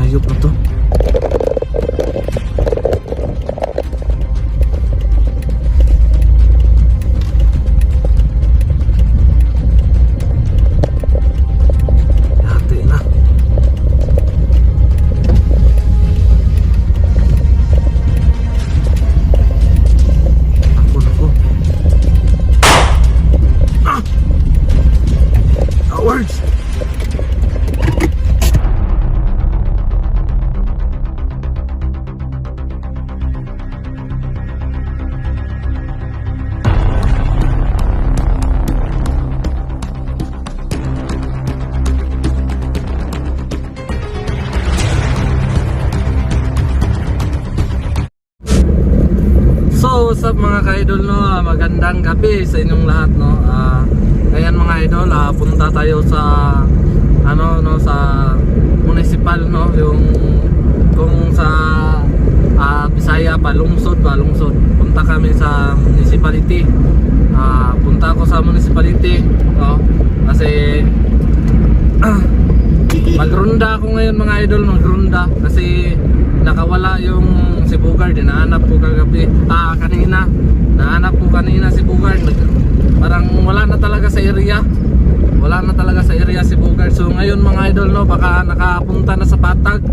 hayop na to. Hati na. Ako. Awards. So, what's up mga ka-idol, no? Magandang gabi sa inyong lahat, no? Ayan mga idol, punta tayo sa ano, no, sa municipal, no? Yung kung sa Bisaya pa, lungsod. Punta kami sa municipality. Punta ako sa municipality, no? Kasi magronda ako ngayon mga idol, magronda kasi nakawala yung si Bugard. Nahanap ko kagabi, kanina nahanap ko kanina si Bugard. Parang wala na talaga sa area si Bugard. So ngayon mga idol, no, baka nakapunta na sa Patag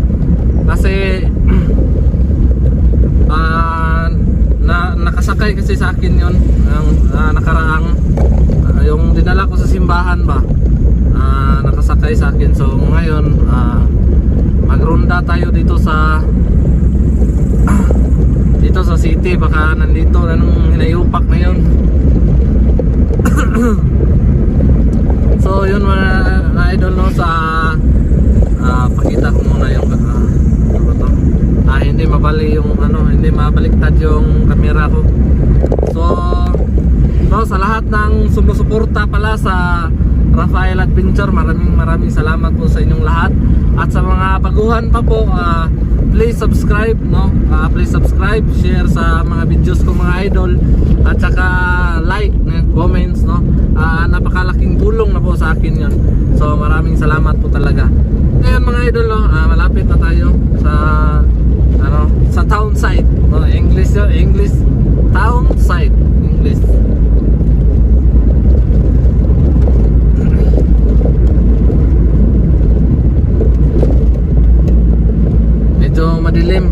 kasi nakasakay kasi sa akin yun ang nakaraang yung dinala ko sa simbahan ba, nakasakay sa akin. So ngayon magronda tayo dito sa city, baka nandito anong hinayupak na yun. So yun mga idol, no, sa pakita ko muna yung ano to, hindi mabali yung ano, hindi mabaliktad yung camera ko. So no, sa lahat ng sumusuporta pala sa Rafael Adventure, maraming salamat po sa inyong lahat. At sa mga baguhan pa po, please subscribe, no? Please subscribe, share sa mga videos ko mga idol, at saka like, comments, no? Napakalaking tulong na po sa akin yun. So maraming salamat po talaga. Ngayon mga idol, no, malapit na tayo sa ano, sa town site, no? English town site, English. Medyo madilim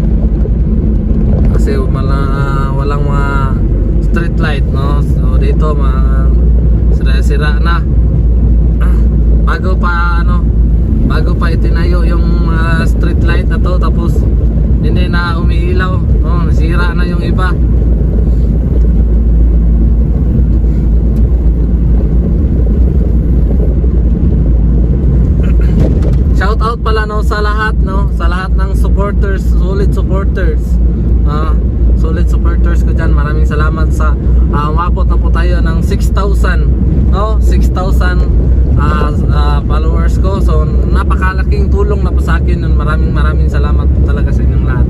kasi walang mga street light, no? So dito sira na. Bago pa itinayo yung street light na to, tapos hindi na umiilaw, no? Nasira na yung iba. Shout out pala, no, sa lahat, no, sa lahat ng supporters, solid supporters ko dyan. Maraming salamat sa umabot na po tayo ng 6,000, no, 6,000 followers ko. So napakalaking tulong na po sa akin yun. Maraming salamat po talaga sa inyong lahat.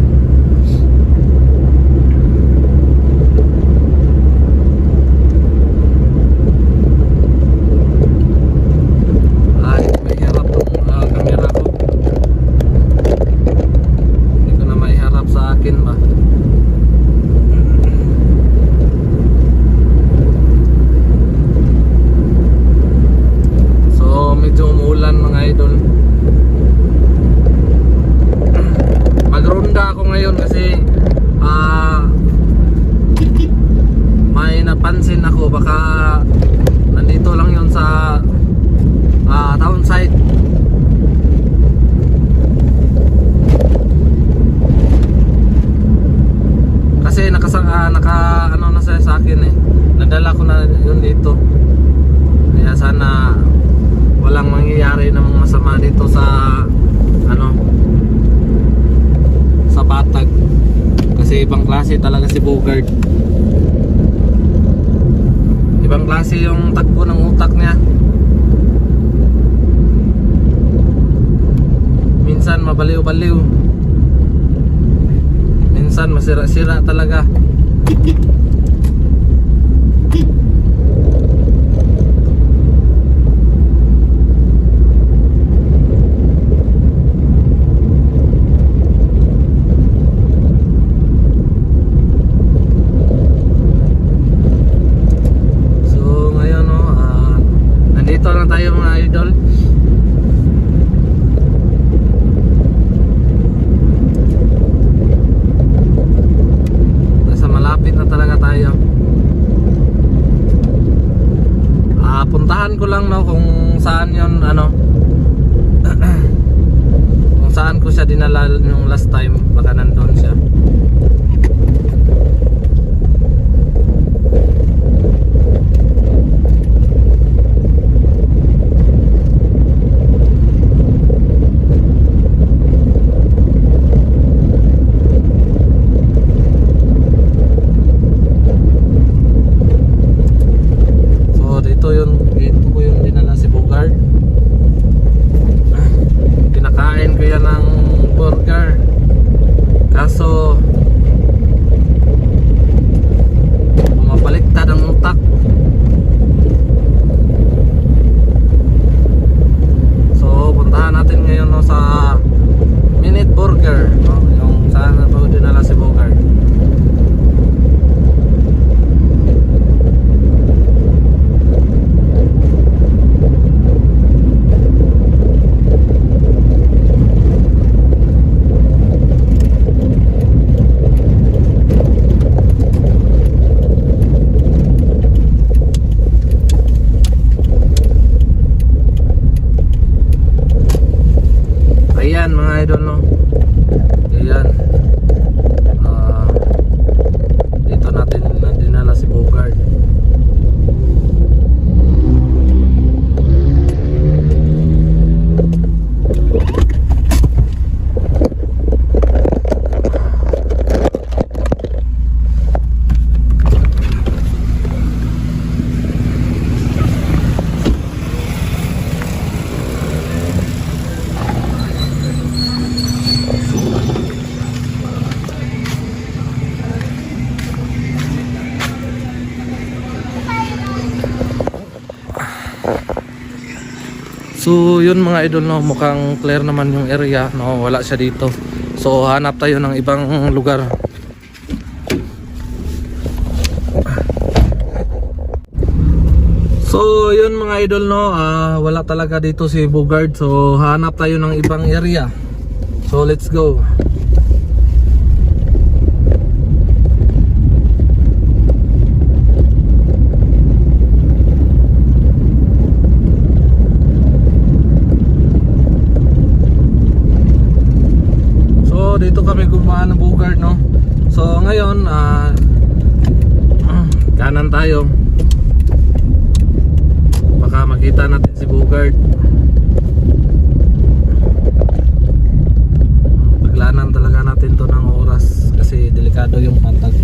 Napansin ako, baka nandito lang yun sa town site. Kasi ano na sa akin eh, nadala ko na yun dito. Kaya sana walang mangyayari ng masama dito sa ano, sa Patag, kasi ibang klase talaga si Bugard. Ibang klase yung takbo ng utak niya. Minsan mabaliw-baliw, minsan masira-sira talaga. siya dinala yung last time, baka nandun siya. Dito ko yung dinala si Bogart. Kinakain ko yan ng burger, kaso bumabaliktad ang utak. So puntahan natin ngayon no, sa Minute Burger no, yung saan na po dinala si Bogart. Ayan mga idol no. Ayan. Dito natin dinala si Bogart. So yun mga idol no, mukhang clear naman yung area no, wala siya dito. So hanap tayo ng ibang lugar. So yun mga idol no, wala talaga dito si Bogart. So hanap tayo ng ibang area. So let's go. Dito kami gumaan ng Bogart no. So ngayon kanan tayo, baka makita natin si Bogart. Paglanan talaga natin to ng oras kasi delikado yung patag.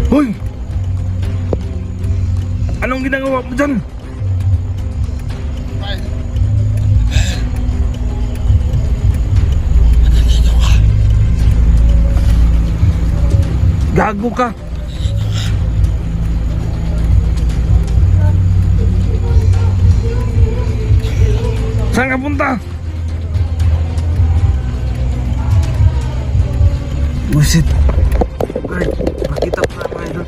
Hoy! Anong ginagawa mo dyan? Gago ka! Saan ka punta? Busit! Nakita ko na mga idol.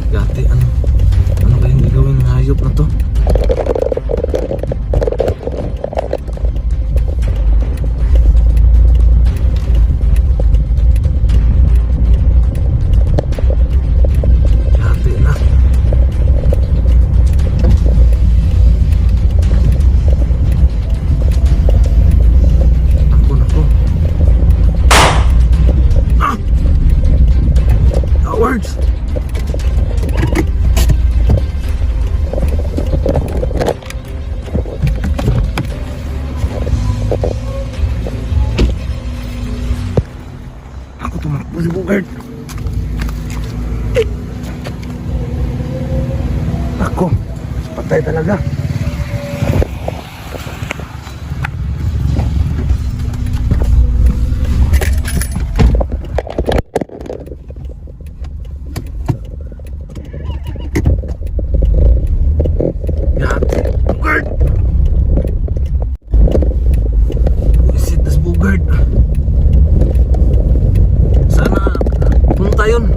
Gati, ano kayang gagawin ng hayop na to? Nako, patay talaga. Yan. Bugard! Visit this Bugard. Sana punta yun.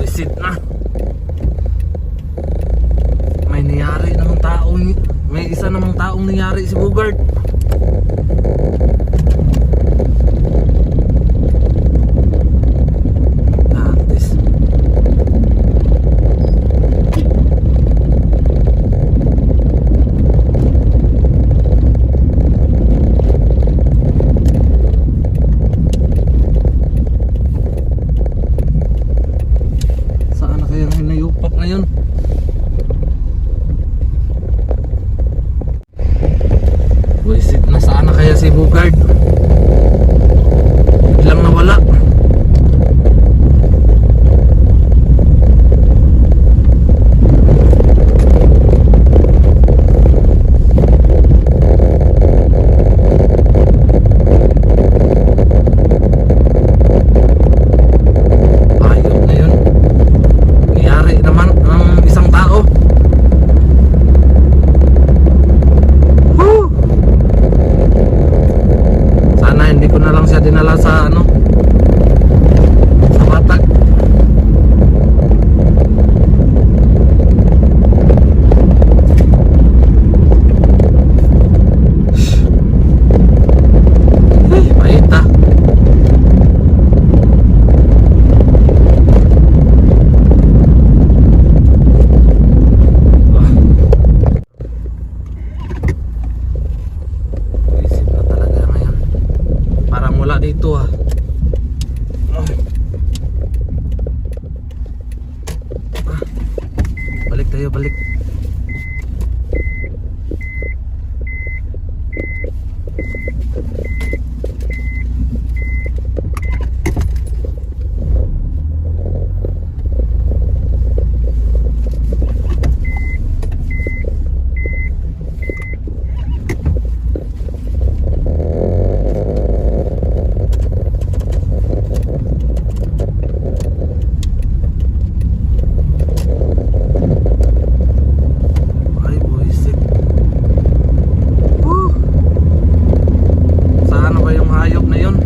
Visit na. May nangyari namang taong, may isa namang taong nangyari si Bugard. Atis. Saan na kaya hinayupak ngayon? Visit na, saan na kaya si Bugard? Biglang nawala. Ayok na yun. Nangyari naman ang isang tao. Woo! Sana hindi ko na lang siya dinala sa ano, sa Batag. Paita. Isip na talaga ngayon. Parang wala dito ah. Balik tayo, balik. Ay, buisit. Woo! Saan na ba yung hayop na yun?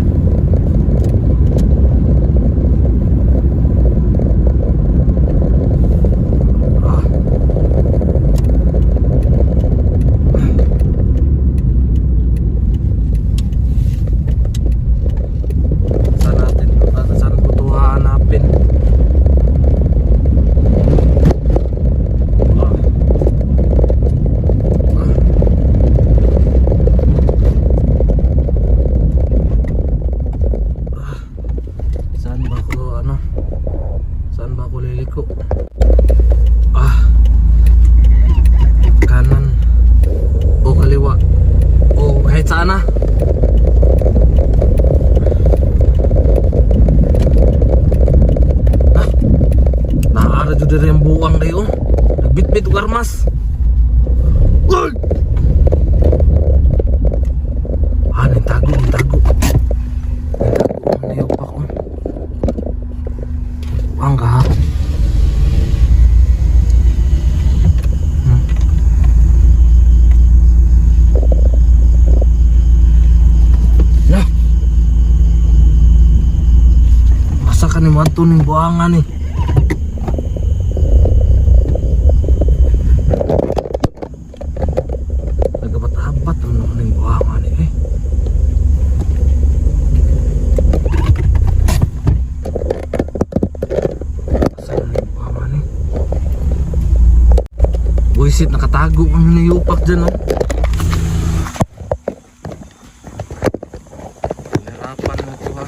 Ah. Saan ko ito hahanapin? Ah. Ah. Saan ba ako ano? Saan ba ako liliko? Ah. Kanan o kaliwa o kahit saan na. Ah. Naara jud diri ang buwang kayo. Nagbitbit og armas. Uy! Nagtago, nagtago. Nayok pa ko. Ang ka. Nah. Masa ka ni manto ning buangan ni? Nagabat-abat ano ning buangan ni eh. Buisit, nakatago ang hinayupak dyan oh. Hirapan mo ito ha.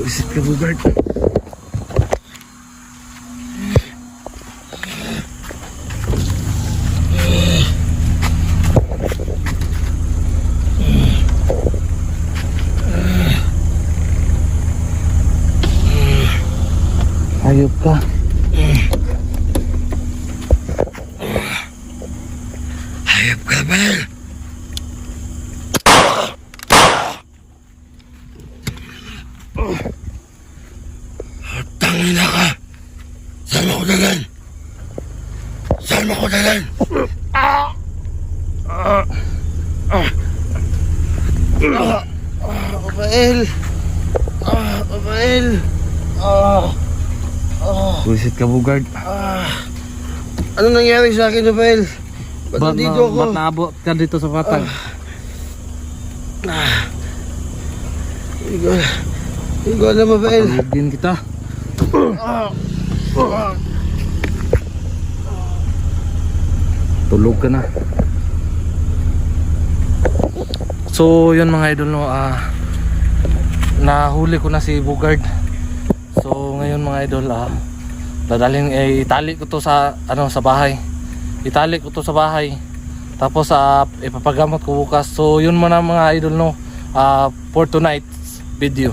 Isip ka, Bugard. Hayop ka. Hayop ka, Bel. Tangina ka. Saan mo ko dalan? Saan mo ko dalan? Rafael. Rafael. Buisit ka, Bugard. Ano nangyari sa akin, Rafael? Ba't nandito ako? Ba't naabot ka dito sa patag? Hindi ko alam, Rafael. Patulugin kita. Tulog ka na. So yun mga idol, no, nahuli ko na si Bugard. So ngayon mga idol, dadalhin, itali ko to sa sa bahay. Itali ko to sa bahay. Tapos ipapagamot ko bukas. So yun muna mga idol, no, for tonight's video.